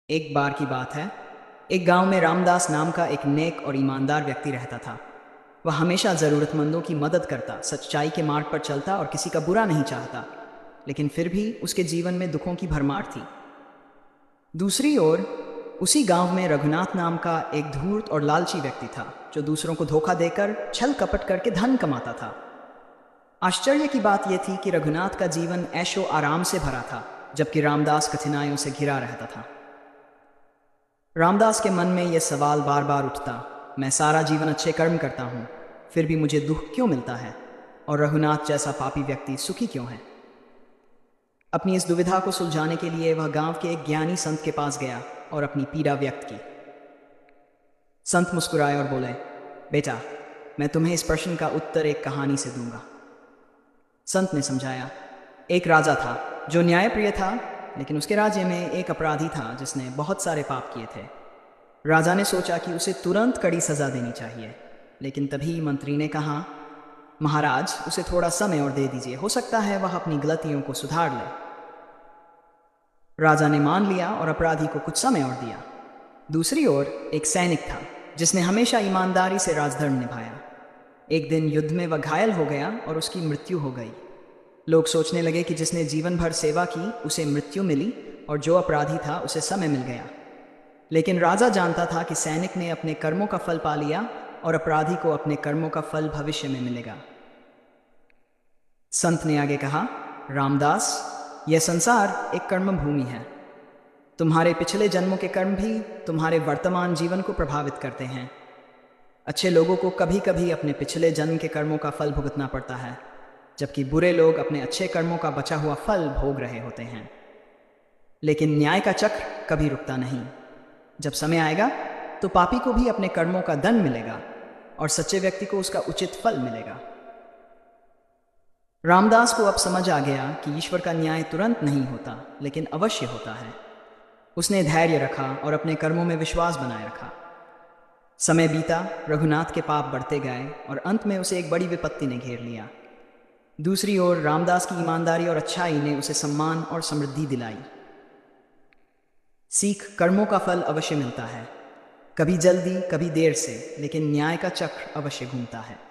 एक बार की बात है। एक गांव में रामदास नाम का एक नेक और ईमानदार व्यक्ति रहता था। वह हमेशा ज़रूरतमंदों की मदद करता, सच्चाई के मार्ग पर चलता और किसी का बुरा नहीं चाहता। लेकिन फिर भी उसके जीवन में दुखों की भरमार थी। दूसरी ओर उसी गांव में रघुनाथ नाम का एक धूर्त और लालची व्यक्ति था, जो दूसरों को धोखा देकर, छल कपट करके धन कमाता था। आश्चर्य की बात यह थी कि रघुनाथ का जीवन ऐशो आराम से भरा था, जबकि रामदास कठिनाइयों से घिरा रहता था। रामदास के मन में यह सवाल बार बार उठता, मैं सारा जीवन अच्छे कर्म करता हूँ, फिर भी मुझे दुख क्यों मिलता है, और रघुनाथ जैसा पापी व्यक्ति सुखी क्यों है। अपनी इस दुविधा को सुलझाने के लिए वह गांव के एक ज्ञानी संत के पास गया और अपनी पीड़ा व्यक्त की। संत मुस्कुराए और बोले, बेटा, मैं तुम्हें इस प्रश्न का उत्तर एक कहानी से दूंगा। संत ने समझाया, एक राजा था जो न्यायप्रिय था, लेकिन उसके राज्य में एक अपराधी था जिसने बहुत सारे पाप किए थे। राजा ने सोचा कि उसे तुरंत कड़ी सजा देनी चाहिए, लेकिन तभी मंत्री ने कहा, महाराज, उसे थोड़ा समय और दे दीजिए, हो सकता है वह अपनी गलतियों को सुधार ले। राजा ने मान लिया और अपराधी को कुछ समय और दिया। दूसरी ओर एक सैनिक था जिसने हमेशा ईमानदारी से राजधर्म निभाया। एक दिन युद्ध में वह घायल हो गया और उसकी मृत्यु हो गई। लोग सोचने लगे कि जिसने जीवन भर सेवा की उसे मृत्यु मिली, और जो अपराधी था उसे समय मिल गया। लेकिन राजा जानता था कि सैनिक ने अपने कर्मों का फल पा लिया और अपराधी को अपने कर्मों का फल भविष्य में मिलेगा। संत ने आगे कहा, रामदास, यह संसार एक कर्म भूमि है। तुम्हारे पिछले जन्मों के कर्म भी तुम्हारे वर्तमान जीवन को प्रभावित करते हैं। अच्छे लोगों को कभी कभी अपने पिछले जन्म के कर्मों का फल भुगतना पड़ता है, जबकि बुरे लोग अपने अच्छे कर्मों का बचा हुआ फल भोग रहे होते हैं। लेकिन न्याय का चक्र कभी रुकता नहीं। जब समय आएगा तो पापी को भी अपने कर्मों का दंड मिलेगा और सच्चे व्यक्ति को उसका उचित फल मिलेगा। रामदास को अब समझ आ गया कि ईश्वर का न्याय तुरंत नहीं होता, लेकिन अवश्य होता है। उसने धैर्य रखा और अपने कर्मों में विश्वास बनाए रखा। समय बीता, रघुनाथ के पाप बढ़ते गए और अंत में उसे एक बड़ी विपत्ति ने घेर लिया। दूसरी ओर रामदास की ईमानदारी और अच्छाई ने उसे सम्मान और समृद्धि दिलाई। सीख, कर्मों का फल अवश्य मिलता है, कभी जल्दी कभी देर से, लेकिन न्याय का चक्र अवश्य घूमता है।